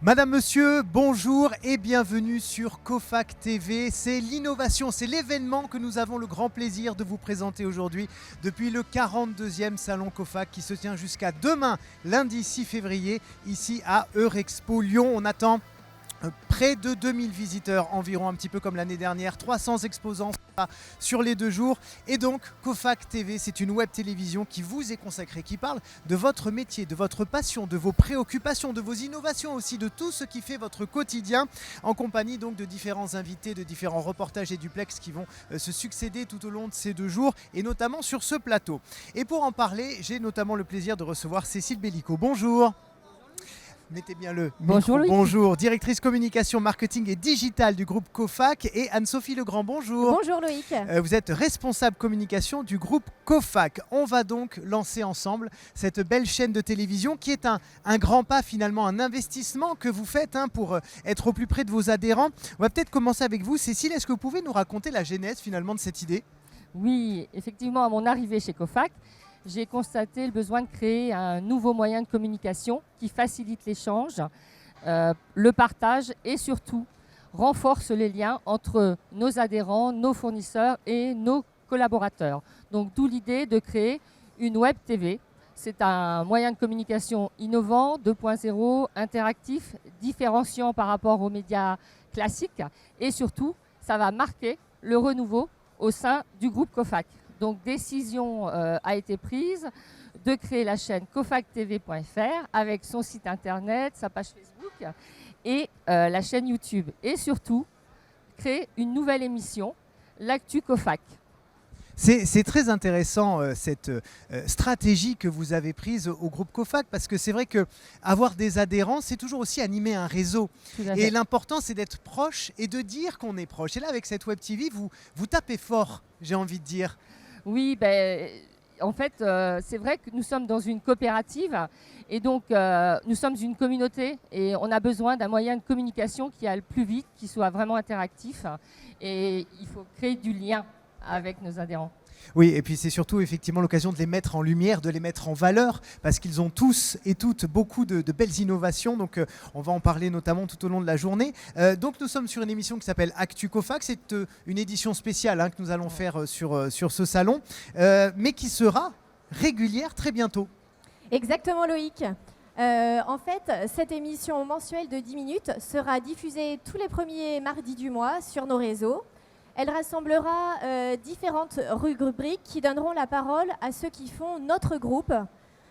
Madame, monsieur, bonjour et bienvenue sur Cofac TV. C'est l'innovation, c'est l'événement que nous avons le grand plaisir de vous présenter aujourd'hui depuis le 42e Salon Cofac qui se tient jusqu'à demain, lundi 6 février, ici à Eurexpo Lyon. On attend près de 2000 visiteurs environ, un petit peu comme l'année dernière, 300 exposants sur les 2 jours. Et donc Cofac TV, c'est une web télévision qui vous est consacrée, qui parle de votre métier, de votre passion, de vos préoccupations, de vos innovations aussi, de tout ce qui fait votre quotidien, en compagnie donc de différents invités, de différents reportages et duplex qui vont se succéder tout au long de ces 2 jours, et notamment sur ce plateau. Et pour en parler, j'ai notamment le plaisir de recevoir Cécile Bellico. Bonjour. Mettez bien le bonjour, micro. Bonjour, directrice communication, marketing et digital du groupe Cofac, et Anne-Sophie Legrand, bonjour. Bonjour Loïc. Vous êtes responsable communication du groupe Cofac. On va donc lancer ensemble cette belle chaîne de télévision qui est un grand pas, finalement, un investissement que vous faites pour être au plus près de vos adhérents. On va peut-être commencer avec vous, Cécile. Est-ce que vous pouvez nous raconter la genèse finalement de cette idée ? Oui, effectivement, à mon arrivée chez Cofac, j'ai constaté le besoin de créer un nouveau moyen de communication qui facilite l'échange, le partage et surtout renforce les liens entre nos adhérents, nos fournisseurs et nos collaborateurs. Donc d'où l'idée de créer une web TV. C'est un moyen de communication innovant, 2.0, interactif, différenciant par rapport aux médias classiques, et surtout, ça va marquer le renouveau au sein du groupe Cofac. Donc, décision a été prise de créer la chaîne cofactv.fr avec son site internet, sa page Facebook et la chaîne YouTube. Et surtout, créer une nouvelle émission, l'Actu Cofac. C'est très intéressant cette stratégie que vous avez prise au groupe Cofac, parce que c'est vrai qu'avoir des adhérents, c'est toujours aussi animer un réseau. Et l'important, c'est d'être proche et de dire qu'on est proche. Et là, avec cette web TV, vous tapez fort, j'ai envie de dire. Oui, en fait, c'est vrai que nous sommes dans une coopérative et donc nous sommes une communauté et on a besoin d'un moyen de communication qui aille plus vite, qui soit vraiment interactif, et il faut créer du lien avec nos adhérents. Oui, et puis c'est surtout effectivement l'occasion de les mettre en lumière, de les mettre en valeur, parce qu'ils ont tous et toutes beaucoup de belles innovations. Donc on va en parler notamment tout au long de la journée. Donc nous sommes sur une émission qui s'appelle Actu Cofac. C'est une édition spéciale que nous allons faire sur ce salon, mais qui sera régulière très bientôt. Exactement Loïc. En fait, cette émission mensuelle de 10 minutes sera diffusée tous les premiers mardis du mois sur nos réseaux. Elle rassemblera différentes rubriques qui donneront la parole à ceux qui font notre groupe,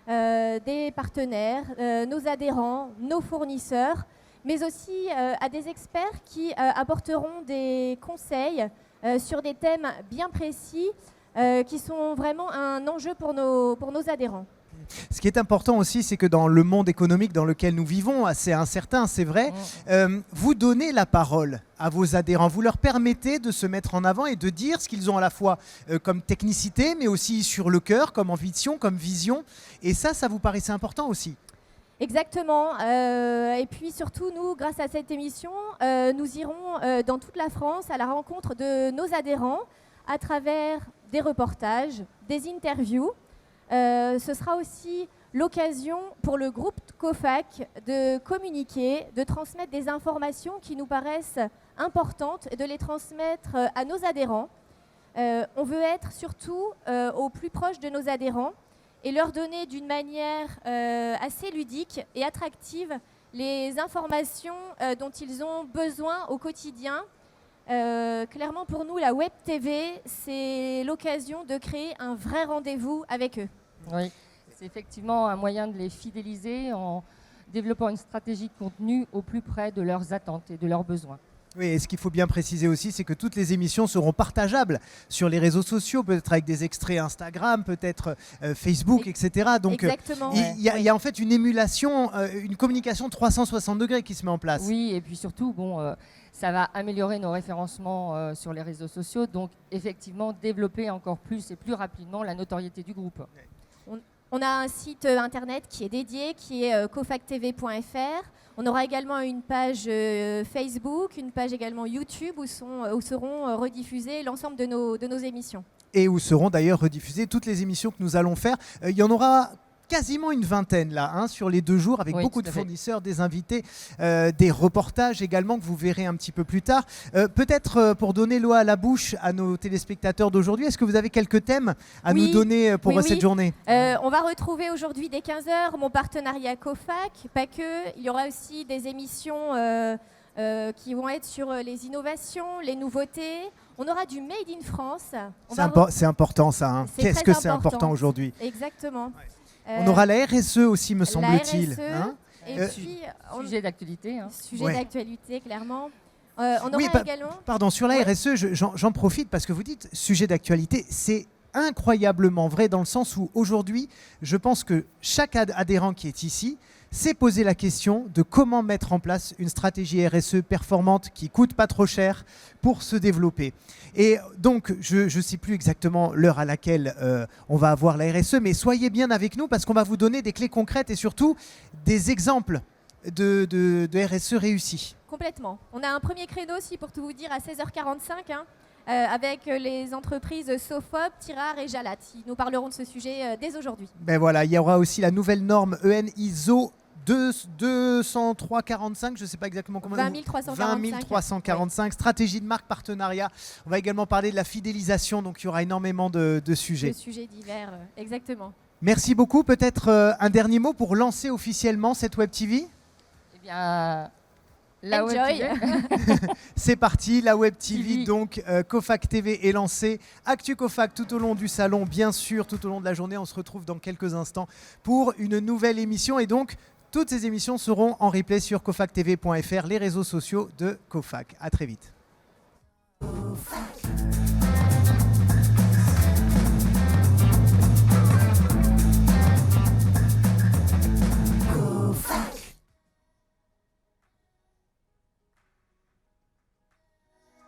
des partenaires, nos adhérents, nos fournisseurs, mais aussi à des experts qui apporteront des conseils sur des thèmes bien précis qui sont vraiment un enjeu pour nos adhérents. Ce qui est important aussi, c'est que dans le monde économique dans lequel nous vivons, assez incertain, c'est vrai, vous donnez la parole à vos adhérents. Vous leur permettez de se mettre en avant et de dire ce qu'ils ont à la fois comme technicité, mais aussi sur le cœur, comme ambition, comme vision. Et ça vous paraissait important aussi ? Exactement. Et puis surtout, nous, grâce à cette émission, nous irons dans toute la France à la rencontre de nos adhérents à travers des reportages, des interviews. Ce sera aussi l'occasion pour le groupe Cofac de communiquer, de transmettre des informations qui nous paraissent importantes et de les transmettre à nos adhérents. On veut être surtout au plus proche de nos adhérents et leur donner d'une manière assez ludique et attractive les informations dont ils ont besoin au quotidien. Clairement, pour nous, la Web TV, c'est l'occasion de créer un vrai rendez-vous avec eux. Oui, c'est effectivement un moyen de les fidéliser en développant une stratégie de contenu au plus près de leurs attentes et de leurs besoins. Oui, et ce qu'il faut bien préciser aussi, c'est que toutes les émissions seront partageables sur les réseaux sociaux, peut-être avec des extraits Instagram, peut-être Facebook, etc. Donc il y a en fait une émulation, une communication 360 degrés qui se met en place. Oui, et puis surtout, ça va améliorer nos référencements sur les réseaux sociaux, donc effectivement développer encore plus et plus rapidement la notoriété du groupe. On a un site internet qui est dédié, qui est cofactv.fr. On aura également une page Facebook, une page également YouTube où seront rediffusées l'ensemble de nos émissions. Et où seront d'ailleurs rediffusées toutes les émissions que nous allons faire. Il y en aura quasiment une vingtaine là, hein, sur les 2 jours, avec Oui, beaucoup tout de à fait. fournisseurs, des invités, des reportages également que vous verrez un petit peu plus tard. Peut-être pour donner l'eau à la bouche à nos téléspectateurs d'aujourd'hui, est-ce que vous avez quelques thèmes à Oui, nous donner pour oui, cette oui. journée? On va retrouver aujourd'hui dès 15h mon partenariat COFAC, pas que. Il y aura aussi des émissions qui vont être sur les innovations, les nouveautés. On aura du Made in France. C'est important ça. Hein. C'est Qu'est-ce très que c'est important. important aujourd'hui? Exactement. On aura la RSE aussi, me semble-t-il. La RSE, Hein. et puis, Sujet d'actualité. Hein. sujet Ouais. d'actualité, clairement. On Oui, aura également... Pardon, sur la Ouais. RSE, j'en profite parce que vous dites sujet d'actualité, c'est incroyablement vrai dans le sens où aujourd'hui, je pense que chaque adhérent qui est ici s'est posé la question de comment mettre en place une stratégie RSE performante qui coûte pas trop cher pour se développer. Et donc, je ne sais plus exactement l'heure à laquelle on va avoir la RSE, mais soyez bien avec nous parce qu'on va vous donner des clés concrètes et surtout des exemples de RSE réussis. Complètement. On a un premier créneau aussi, pour tout vous dire, à 16h45, avec les entreprises Sofop, Tirar et Jalat. Nous parlerons de ce sujet dès aujourd'hui. Ben voilà, il y aura aussi la nouvelle norme EN ISO 20345, je ne sais pas exactement comment. 20345. Stratégie de marque, partenariat. On va également parler de la fidélisation, donc il y aura énormément de sujets. De sujets divers, exactement. Merci beaucoup. Peut-être un dernier mot pour lancer officiellement cette Web TV? Eh bien, la Web Enjoy. TV. C'est parti, la Web TV, TV. donc COFAC TV est lancée. Actu COFAC tout au long du salon, bien sûr, tout au long de la journée. On se retrouve dans quelques instants pour une nouvelle émission. Et donc, toutes ces émissions seront en replay sur cofactv.fr, les réseaux sociaux de COFAC. À très vite.